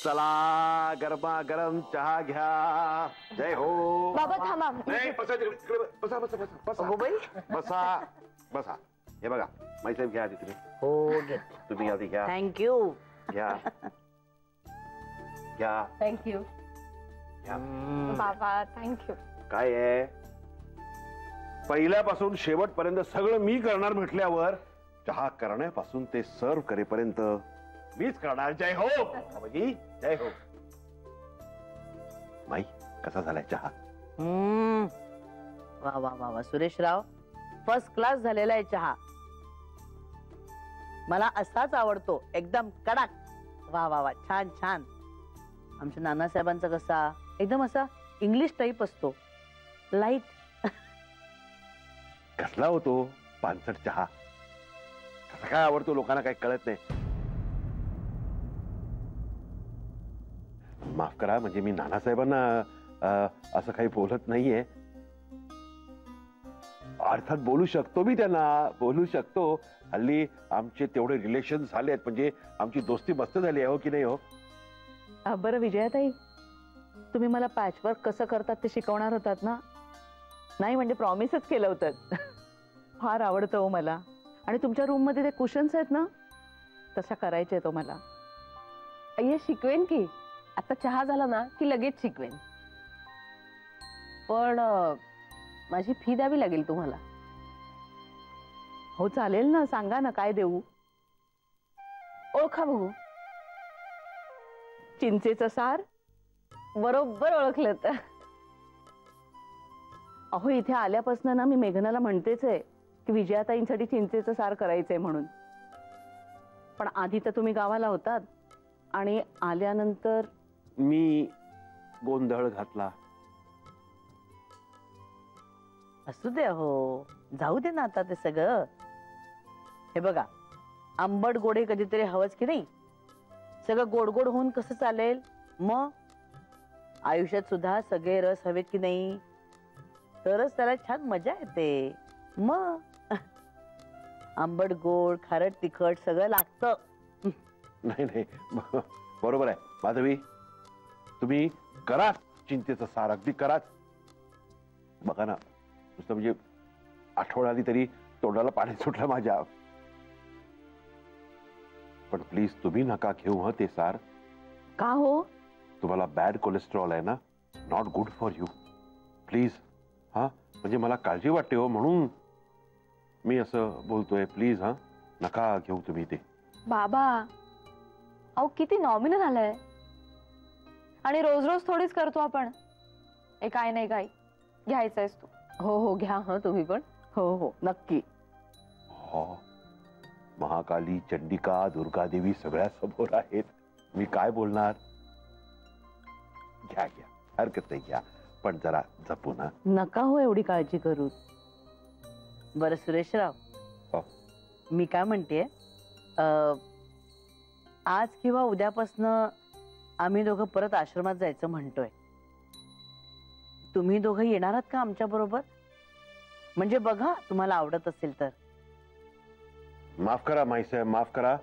चला गरमा गरम चहा घ्या. जय हो. बाबा थांबा. नाही बसा बसा बसा बसा हो बाई बसा बसा. हे बघा माईसाहेब घ्या आधी तुम्ही. हो घे. तुम्ही आधी घ्या. थँक्यू. घ्या घ्या. थँक्यू बाबा. थँक्यू. काय आहे पहिल्यापासून शेवटपर्यंत सगळं मी करणार म्हटल्यावर चहा करण्यापासून ते सर्व करेपर्यंत मीच करणार. जय हो बाबाजी. जय हो. माई कसा झालाय चहा? वा वा वा वा सुरेशराव फर्स्ट क्लास झालेला आहे चहा. मला असाच आवडतो एकदम कडक. वा वा वा छान छान. आमच्या नानासाहेबांचा कसा एकदम असा इंग्लिश टाईप असतो लाईट. कसला होतो पानसट चहा कसा काय आवडतो लोकांना काही कळत नाही. माफ करा म्हणजे मी नानासाहेबांना असं काही बोलत नाहीये. अर्थात बोलू शकतो मी त्यांना बोलू शकतो. हल्ली आमचे तेवढे रिलेशन झालेत म्हणजे आमची दोस्ती मस्त झाली आहे हो की नाही हो. बरं विजयाताई तुम्ही मला पॅचवर्क कसं करतात ते शिकवणार होतात ना. नाही म्हणजे प्रॉमिसच केलं होतं. फार आवडतं हो मला. आणि तुमच्या रूम मध्ये ते कुशन्स आहेत ना तशा करायचे तो मला. ये शिकवेन की आता चहा झाला ना की लगेच शिकवेन. पण माझी फी द्यावी लागेल तुम्हाला. हो चालेल ना. सांगा ना काय देऊ. ओळखा बघू. चिंचेचं सार. बरोबर ओळखलं तर. अहो इथे आल्यापासून ना मी मेघनाला म्हणतेच आहे की विजयाताईंसाठी चिंचेचं सार करायचंय म्हणून. पण आधी तर तुम्ही गावाला होतात आणि आल्यानंतर मी गोंधळ घातला. असू दे हो जाऊ दे ना आता ते सगळं. हे बघा आंबट गोडे कधीतरी हवंच की नाही. सगळं गोड गोड होऊन कसं चालेल. मग आयुष्यात सुद्धा सगळे रस हवेत की नाही तरच त्याला छान मजा येते. मग आंबट गोड खारट तिखट सगळं लागतं. नाही नाही बरोबर आहे माधवी. तुम्ही करा चिंतेचं सार अगदी कराच. बघा ना नुसतं म्हणजे आठवण आली तरी तोंडाला पाणी सुटलं माझ्या. पण प्लीज तुम्ही नका घेऊ हं ते सार. का हो. तुम्हाला बॅड कोलेस्ट्रॉल आहे ना. Not good for you. Please हा म्हणजे मला काळजी वाटते हो म्हणून मी असं बोलतोय. प्लीज हा नका घेऊ तुम्ही ते. बाबा अहो किती नॉमिनल आलंय. आणि रोज रोज थोडीच करतो आपण. काय नाही काय घ्यायचंयस तू. हो हो घ्या हं तुम्ही पण. हो हो नक्की. हो महाकाली चंडिका दुर्गादेवी सगळ्या समोर आहेत. मी काय बोलणार. घ्या घ्या हरकत नाही घ्या. पण जरा जपून हा. नका हो एवढी काळजी करू. बरं सुरेशराव मी काय म्हणते आज किंवा उद्यापासनं आम्ही दोघं परत आश्रमात जायचं म्हणतोय. तुम्ही दोघं येणार आहात का आमच्या बरोबर. म्हणजे बघा तुम्हाला आवडत असेल तर. माफ करा माईसाहेब माफ करा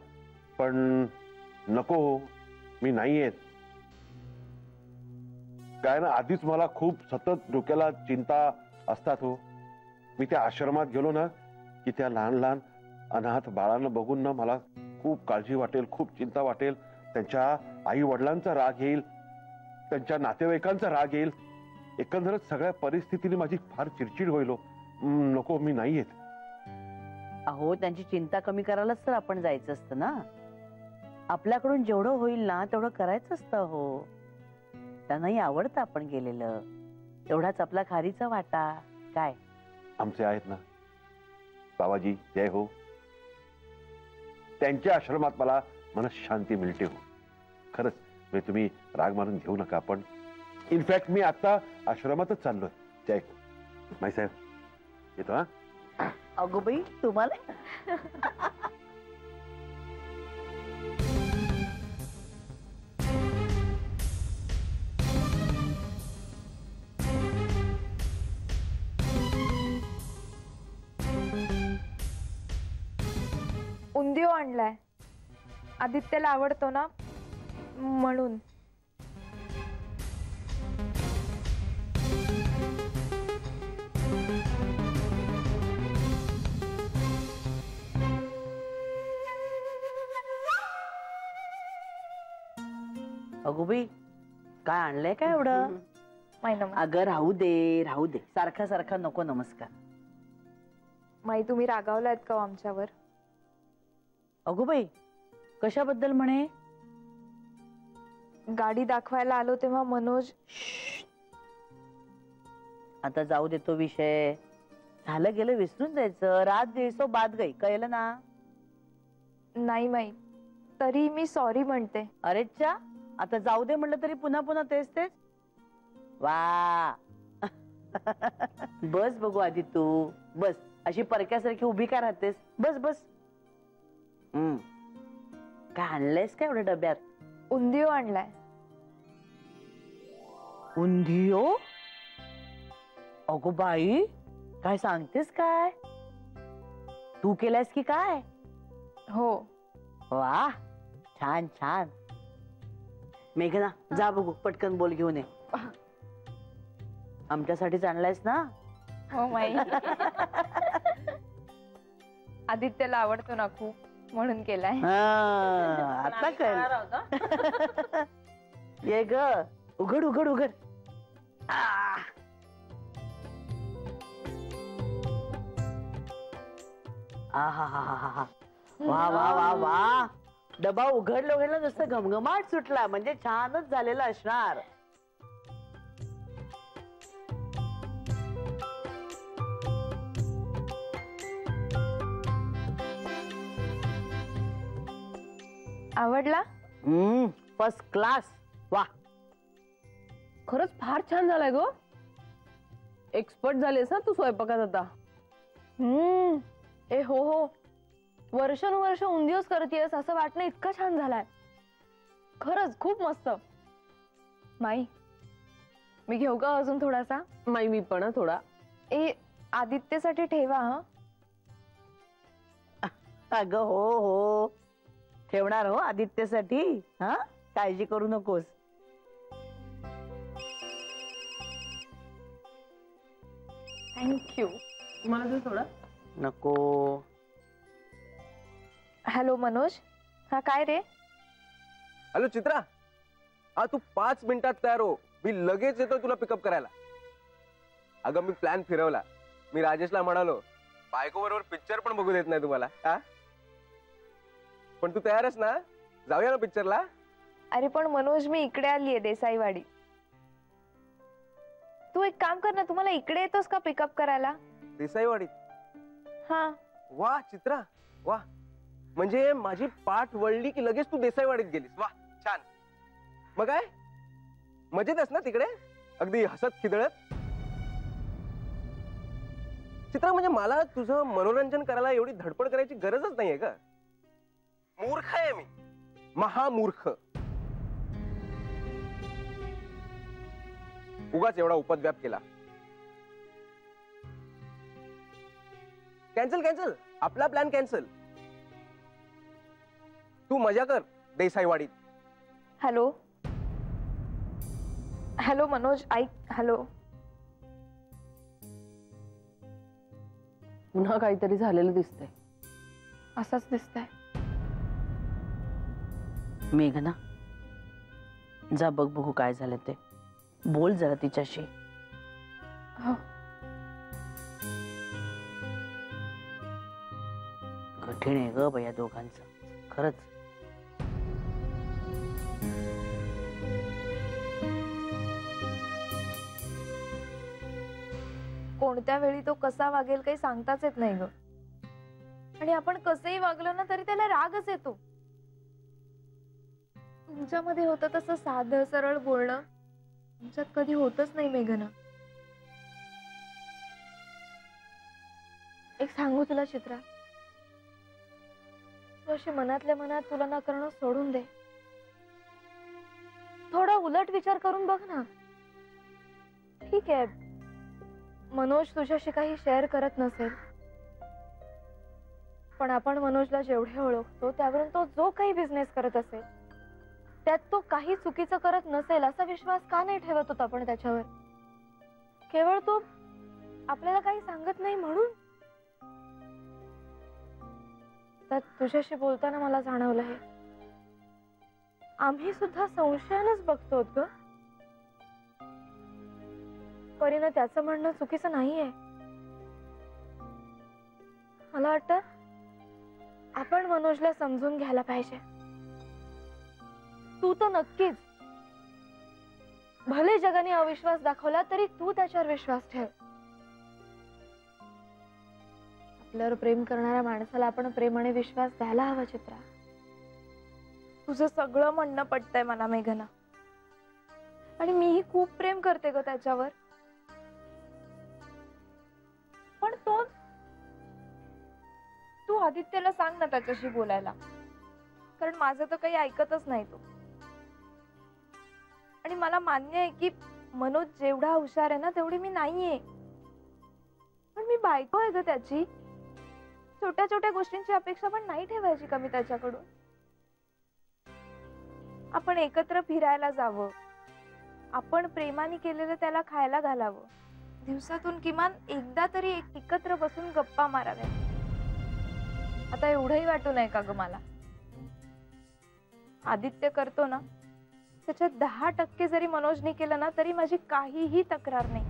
पण नको हो. मी नाही येत. काय ना आधीच मला खूप सतत डोक्याला चिंता असतात हो. मी त्या आश्रमात गेलो ना की त्या लहान लहान अनाथ बाळांना बघून ना मला खूप काळजी वाटेल खूप चिंता वाटेल. त्यांच्या आई वडिलांचा राग येईल. त्यांच्या नातेवाईकांचा राग येईल. एकंदरच सगळ्या परिस्थितीने माझी फार चिडचिड होईल. नको मी नाही येत. अहो त्यांची चिंता कमी करायलाच तर आपण जायचं असतं ना. आपल्याकडून जेवढं होईल ना तेवढं करायचं असतं हो. त्यांनाही आवडतं आपण गेलेलं. तेवढाच आपला खारीचा वाटा. काय आमचे आहेत ना बाबाजी जय हो. त्यांच्या आश्रमात मला मनशांती मिळते हो. खरंच म्हणजे तुम्ही राग मारून घेऊ नका. पण इनफॅक्ट मी आता आश्रमातच चाललोय. जय हो माईसाहेब येतो हा. अगो बाई तुम्हाला उंदिओ आणलाय. आदित्यला आवडतो ना म्हणून. अगो बाई, काय आणलंय काय एवढं? माई नमस्कार. अगं राहू दे राहू दे, सारखा सारखा नको नमस्कार. माई तुम्ही रागावलात का हो आमच्यावर? अगो बाई, कशाबद्दल म्हणे? गाडी दाखवायला आलो तेव्हा मनोज. आता जाऊ दे तो विषय, झालं गेलं विसरून जायचं. रात दिवसो बाद गई, कळलं ना? नाही माई, तरी मी सॉरी म्हणते. अरे चा, आता जाऊ दे म्हणलं तरी पुन्हा पुन्हा तेच तेच. वा बस बघू आधी तू, बस. अशी परक्यासारखी उभी काय राहतेस? बस बस. काय आणलंयस काय एवढ्या डब्यात? उंदियो आणलाय. उंधियो? अगो बाई, काय सांगतेस काय? तू केलायस की काय? हो. वा, छान छान. मेघना, जा बघू, पटकन बोल घेऊन ये. आमच्यासाठीच आणलायस ना? हो माई. आदित्यला आवडतो ना खूप, म्हणून केलाय. आता कळ. ये ग, उघड उघड उघड. आहा, वा वा वा वा. डबा उघडला उघडला नुसतं घमघमाट सुटला, म्हणजे छानच झालेला असणार. आवडला? First class. वा, खरंच फार छान झालाय गो. एक्सपर्ट झालेस ना तू स्वयंपाकात आता. ए हो हो, वर्षानुवर्ष उंदियोच करतेस असं वाटणं इतका छान झालाय. खरंच खूप मस्त. माई, मी घेऊ का अजून थोडासा? माई मी पण थोडा. ए, आदित्यसाठी ठेवा. हा, अगं हो हो, ठेवणार हो आदित्यसाठी. हा, काळजी करू नकोस. थँक्यू. मला थोडा नको. हॅलो मनोज. हा काय रे? हॅलो चित्रा, हा तू 5 मिनिटात तयार हो, मी लगेच येतो तुला पिकअप करायला. अगं मी प्लॅन फिरवला. मी राजेशला म्हणालो, बायको बरोबर पिक्चर पण बघू देत नाही तुम्हाला. हा, पण तू तयारच ना? जाऊया ना पिक्चरला? अरे पण मनोज, मी इकडे आलीये देसाईवाडी. तू एक काम कर ना, तुम्हाला इकडे येतोस का पिकअप करायला? देसाईवाडीत? हा. वा चित्रा, वा. म्हणजे माझी पाठ वळली की लगेच तू देसाईवाडीत गेलीस. वा, छान. मग काय मजेतच ना तिकडे, अगदी हसत खिदळत? चित्रा, म्हणजे मला तुझं मनोरंजन करायला एवढी धडपड करायची गरजच नाहीये का? मूर्ख आहे मी, महामूर्ख. उगाच एवढा उपद्व्याप केला. कॅन्सल कॅन्सल, आपला प्लॅन कॅन्सल. तू मजा कर देसाईवाडीत. हॅलो हॅलो मनोज, ऐक. हॅलो. पुन्हा काहीतरी झालेलं दिसतंय. असंच दिसतंय. मेघना, जा बघ बघू काय झालं ते. बोल जरा तिच्याशी. हो. कठीण आहे ग बया दोघांचं, खरंच. कोणत्या वेळी तो कसा वागेल काही सांगताच येत नाही ग. आणि आपण कसंही वागलो ना तरी त्याला रागच येतो. तुमच्यामध्ये होतं तसं साधं सरळ बोलणं तुमच्यात कधी होतच नाही मेघना. एक सांगू तुला चित्रा, तू अशी मनातल्या मनात तुला ना करणं सोडून दे. थोडा उलट विचार करून बघ ना. ठीक आहे, मनोज तुझ्याशी काही शेअर करत नसेल, पण आपण मनोजला जेवढे ओळखतो त्यावरून तो जो काही बिझनेस करत असेल त्यात तो काही चुकीचं करत नसेल असा विश्वास का नाही ठेवत होता आपण त्याच्यावर? केवळ तो आपल्याला काही सांगत नाही म्हणून. तर तुझ्याशी बोलताना मला जाणवलं हे आम्ही सुद्धा संशयानंच बघतो ग. परीनं त्याचं म्हणणं चुकीचं नाहीये. मला वाटतं आपण मनोजला समजून घ्यायला पाहिजे. तू तर नक्कीच, भले जगाने अविश्वास दाखवला तरी तू त्याच्यावर विश्वास ठेव. आपल्यावर प्रेम करणाऱ्या माणसाला आपण प्रेमाने विश्वास द्यायला हवा. चित्रा, तुझं सगळं म्हणणं पटतंय मला मेघना, आणि मीही खूप प्रेम करते ग त्याच्यावर. पण तू आदित्यला सांग ना त्याच्याशी बोलायला, कारण माझं तर काही ऐकतच नाही तो. आणि मला मान्य आहे की मनोज जेवढा हुशार आहे ना तेवढी मी नाहीये, पण मी बायको आहे ग त्याची. छोट्या छोट्या गोष्टींची अपेक्षा पण नाही ठेवायची कमी त्याच्याकडून. आपण एकत्र फिरायला जावं, आपण प्रेमाने केलेलं त्याला खायला घालावं, दिवसातून किमान एकदा तरी एकत्र बसून गप्पा माराव्या. आता एवढंही वाटू नये का ग मला? आदित्य करतो ना त्याच्यात 10% जरी मनोजने केलं ना तरी माझी काहीही तक्रार नाही.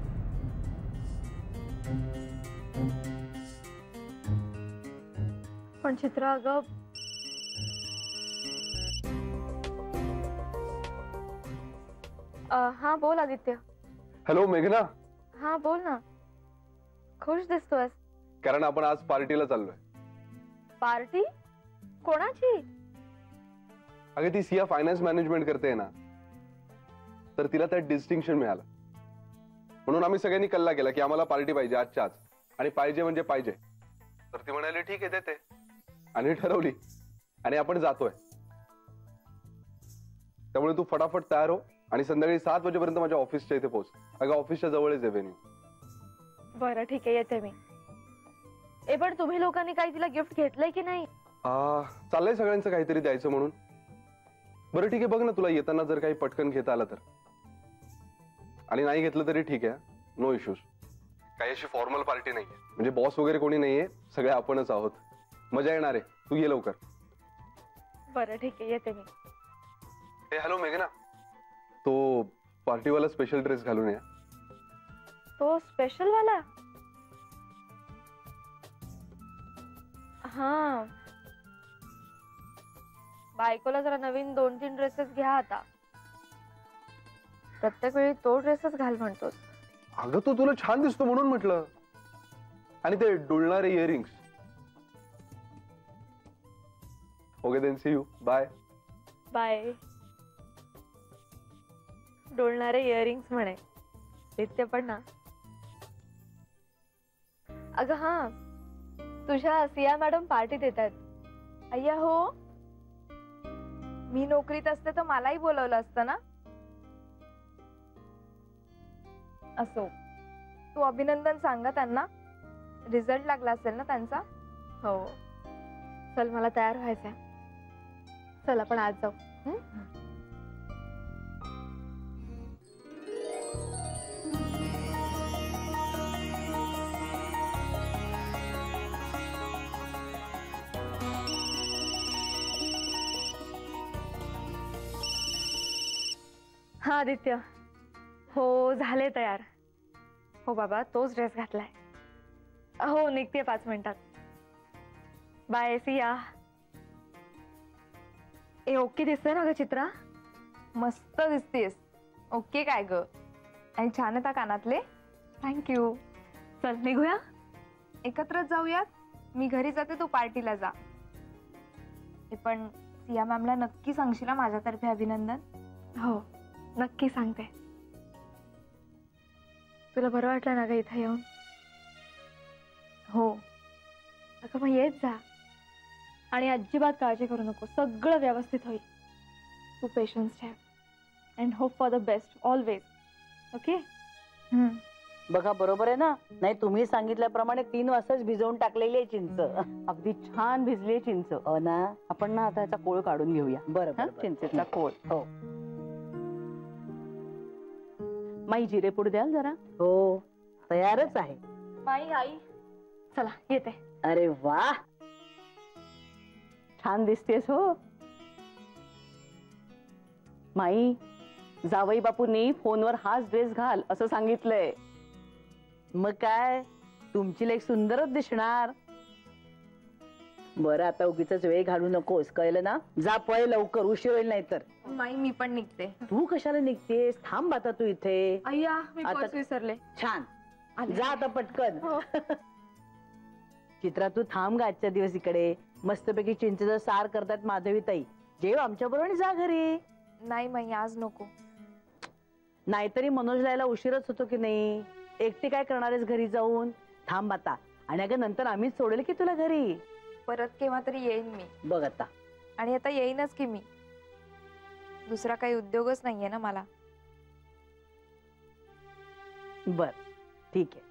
पण चित्रा अगं, हा बोल आदित्य. हॅलो मेघना. हा बोल ना. खुश दिसतोयस. कारण आपण आज पार्टीला चाललोय. पार्टी? कोणाची? अगं ती सिया फायनान्स मॅनेजमेंट करते ना, तर तिला त्यात डिस्टिंक्शन मिळालं. म्हणून आम्ही सगळ्यांनी कल्ला केला की आम्हाला पार्टी पाहिजे आजच्या आज, आणि पाहिजे म्हणजे पाहिजे. तर ती म्हणाली ठीक आहे देते, आणि ठरवली, आणि आपण जातोय. त्यामुळे तू फटाफट तयार हो आणि संध्याकाळी 7 वाजेपर्यंत माझ्या ऑफिसच्या इथे पोहोच. अगं ऑफिसच्या जवळच आहे व्हेन्यू. बरं ठीक आहे, येते मी. पण तुम्ही लोकांनी काही तिला गिफ्ट घेतलंय की नाही? चाललंय सगळ्यांचं काहीतरी द्यायचं म्हणून. बरं ठीक आहे, बघ ना तुला येताना जर काही पटकन घेता आलं तर, आणि नाही घेतलं तरी ठीक आहे, नो इश्यूज. काही अशी फॉर्मल पार्टी नाहीये, म्हणजे बॉस वगैरे कोणी नाहीये, सगळे आपणच आहोत. मजा येणार आहे, तू ये लवकर. बरं ठीक आहे, येते मी. हॅलो मेघना, तो पार्टीवाला स्पेशल ड्रेस घालून या. तो स्पेशल वाला? हा, बायकोला जरा नवीन 2-3 ड्रेसेस घ्या आता. प्रत्येक वेळी तो ड्रेसच घाल म्हणतोस. अगं तो तुला छान दिसतो म्हणून म्हटलं. आणि ते डुलणारे earrings. Okay then, see you, bye. Bye. डोलणारे इयरिंग्स म्हणे, नित्य पण ना. अगं हा, तुझ्या सिया मॅडम पार्टी देत आहेत. अय्या हो, मी नोकरीत असते तर मलाही बोलवलं असतं ना. असो, तू अभिनंदन सांगा त्यांना. रिझल्ट लागला असेल ना त्यांचा. हो, चल मला तयार व्हायचंय. चल आपण आज जाऊ. हा आदित्य, हो झाले तयार. हो बाबा, तोच ड्रेस घातलाय. हो निघते 5 मिनिटात. बाय सिया. ओके दिसतंय ना ग चित्रा? मस्त दिसतेस. ओके काय ग? आणि छान आहेत कानातले. थँक्यू. चल निघूया, एकत्रच जाऊयात. मी घरी जाते, तू पार्टीला जा. पण सिया मॅमला नक्की सांगशील माझ्यातर्फे अभिनंदन. हो नक्की सांगते. तुला बरं वाटलं ना ग इथे येऊन? हो. अगं मग येत जा, आणि अजिबात काळजी करू नको, सगळं व्यवस्थित होईल. तू पेशन्स ठेव and hope for the best always. Okay? बघा बरोबर आहे ना? नाही तुम्ही सांगितल्याप्रमाणे 3 वाजताच भिजवून टाकलेली आहे चिंच. अगदी छान भिजली चिंच. हो ना. आपण ना आता याचा कोळ काढून घेऊया. बरं चिंचेचा कोळ. हो माई जिरेपूड द्याल जरा? हो, तयारच आहे. बाई आई, चला येते. अरे वा, छान दिसतेस हो. माई, जावई बापूंनी फोनवर हाच ड्रेस घाल असं सांगितलंय. मग काय, तुमची लेक सुंदरच दिसणार. बरं आता उगीच वेळ घालू नकोस, कळलं ना? जा पळ लवकर, उशीर होईल नाही तर. माई मी पण निघते. तू कशाला निघतेस? थांब आता तू इथे. अय्या मी आता- पर्स विसरले. छान, आले. जा आता पटकन. हो. चित्रा तू थांब ग आजच्या दिवस इकडे. मस्तपैकी चिंचेचं सार करतात माधवीताई. जेव आमच्या बरोबर जा घरी. नाही माई आज नको. नाहीतरी मनोज यायला उशीरच होतो की नाही. एकटी काय करणार आहेस घरी जाऊन? थांब आता. आणि अगं नंतर आम्हीच सोडेल की तुला घरी. परत केव्हा तरी येईन मी. बघ आता. आणि आता येईनच की मी. दुसरा काही उद्योगच नाहीये ना मला. बर ठीक आहे,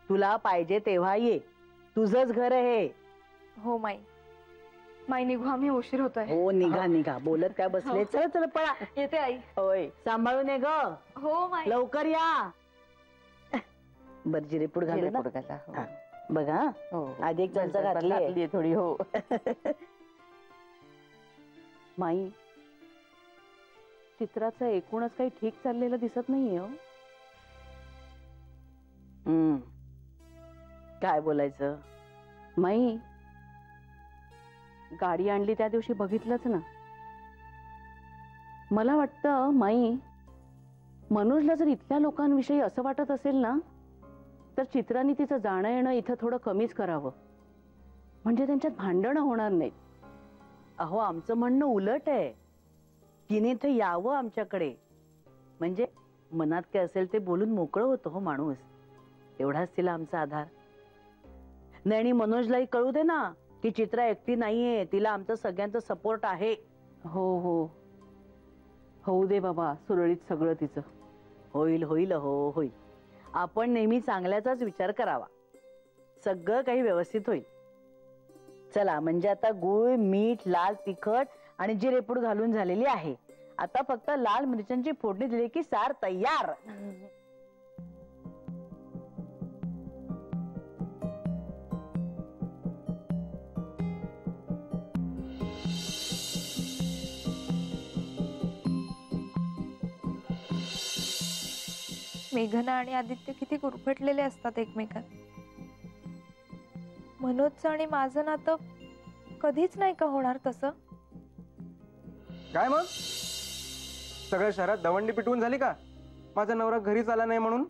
तुला पाहिजे तेव्हा ये. तुझंच घर आहे. हो माई. माई निघू आम्ही, उशीर होतोय. हो निघा निघा. बोलत काय बसले? चल चल पळा. येते आई. होय, सांभाळून ये ग. हो माई. लवकर या. बर जिरेपूड घालू ना? हा. बघा आधी एक चमचा घातली थोडी. हो माई, चित्राचं एकूणच काही ठीक चाललेलं दिसत नाहीये हो. काय बोलायचं माई, गाडी आणली त्या दिवशी बघितलंच ना. मला वाटतं माई, मनोजला जर इथल्या लोकांविषयी असं वाटत असेल ना, तर चित्राने तिचं जाणं येणं इथं थोडं कमीच करावं. म्हणजे त्यांच्यात भांडणं होणार नाहीत. अहो आमचं म्हणणं उलट आहे. तिने इथं यावं आमच्याकडे. म्हणजे मनात काय असेल ते बोलून मोकळं होतं हो माणूस. एवढाच तिला आमचा आधार. नाही आणि मनोजलाही कळू दे ना की चित्रा एकटी नाहीये. तिला आमचं सगळ्यांचं सपोर्ट आहे. हो हो, होऊ दे बाबा सुरळीत सगळं तिचं. होईल होईल हो होईल. आपण नेहमी चांगल्याचाच विचार करावा. सगळं काही व्यवस्थित होईल. चला म्हणजे आता गूळ, मीठ, लाल तिखट आणि जिरेपूड घालून झालेली आहे. आता फक्त लाल मिरच्यांची फोडणी दिली की सार तयार. मेघना आणि आदित्य किती गुरफटलेले असतात एकमेकात. मनोजचं आणि माझं नातं कधीच नाही का होणार तसं. काय मग सगळ्या शहरात दवंडी पिटवून झाली का माझा नवरा घरीच आला नाही म्हणून?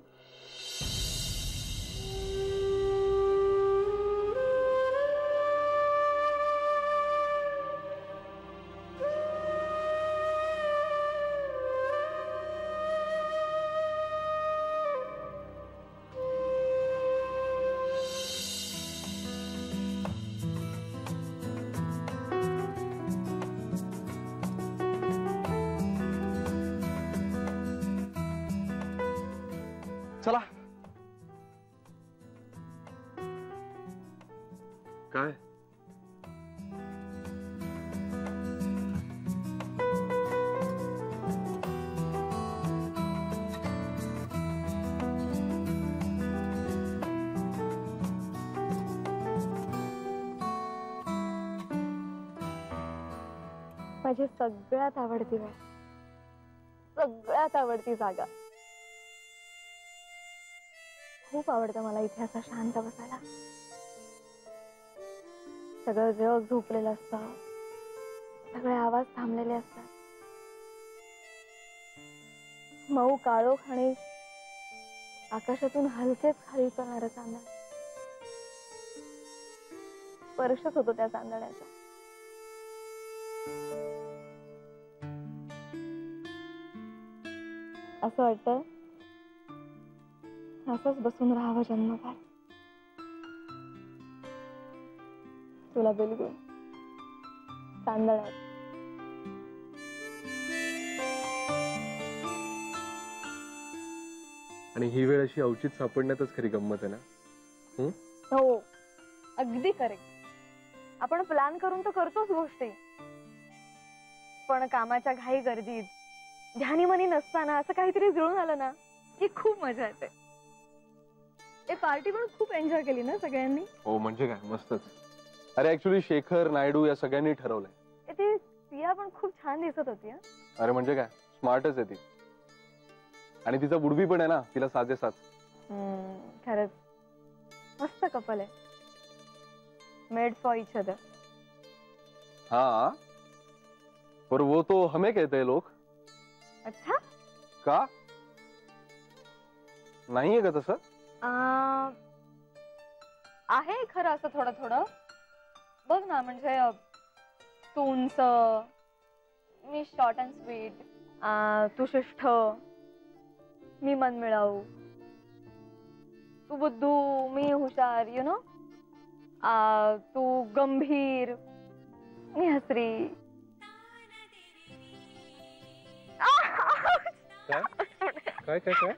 चला. काय माझी सगळ्यात आवडती वेळ, सगळ्यात आवडती जागा. खूप आवडतं मला इथे असं शांत बसायला. सगळं जग झोपलेलं असतं. सगळे आवाज थांबलेले असतात. मऊ काळोख आणि आकाशातून हलकेच खाली उतरणारं चांदण. स्पर्शच होतो त्या चांदण्याचा. असं वाटतं असंच बसून राहावं जन्मभर. तुला बिलगुल चांदण्यात. आणि ही वेळ अशी अवचित सापडण्यातच खरी गंमत आहे ना. हो अगदी करेक्ट. आपण प्लॅन करून तर करतोच गोष्टी, पण कामाच्या घाई गर्दीत ध्यानी मनी नसताना असं काहीतरी जुळून आलं ना की खूप मजा येते. ते पार्टी पण खूप एन्जॉय केली ना सगळ्यांनी. हो म्हणजे काय मस्तच. अरे ऍक्च्युली शेखर, नायडू या सगळ्यांनी ठरवलंय. ते सिया पण खूप छान दिसत होती. अरे म्हणजे काय, स्मार्टच आहे ती. आणि तिचा बुडबी पण आहे ना, तिला साजे साथ. खरंच मस्त कपल आहे. Made for each other. हाँ, पर वो तो हमें कहते हैं लोग. अच्छा. का नाहीये का तसं? आहे खरं असं थोडं थोडं. बघ ना, म्हणजे तू उंच, मी शॉर्ट अँड स्वीट, तू शिष्ट, मी मनमिळाऊ, तू बुद्धू, मी हुशार, यु नो. तू गंभीर, मी हसरी. काय काय काय?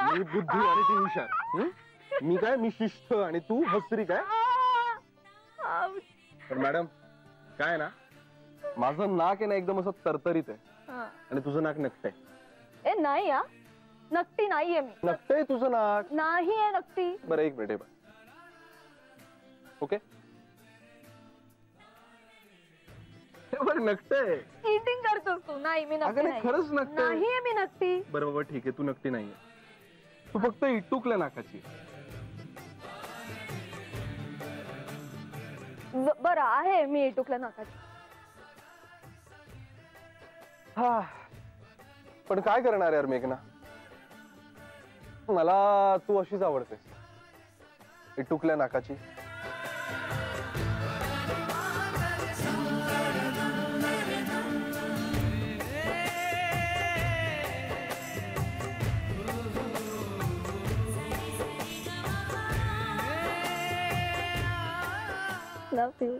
मी बुद्धू आणि ती हुशार. मी काय, मी शिष्ट आणि तू हसरी काय? तर मॅडम काय ना, माझं नाक आहे ना एकदम असं तरतरीत आहे आणि तुझं नाक नकटं आहे. ए नाही या, नक्की नाहीये मी. नकटंय तुझं नाक. नाहीये नक्की. बरं एक मिनिट आहे. ओके, बरं नकटंय. चीटिंग करतोस तू. नाही मी अगं नक्की नाही, खरंच नकटंय. नाहीये मी नक्की. बरं बाबा ठीक आहे, तू नकटी नाहीये. तू फक्त इटुकल्या नाकाची. बरं आहे मी टुकल्या नाकाची. हा, पण काय करणार यार मेघना, मला तू अशीच आवडतेस, इटुकल्या नाकाची. Love you.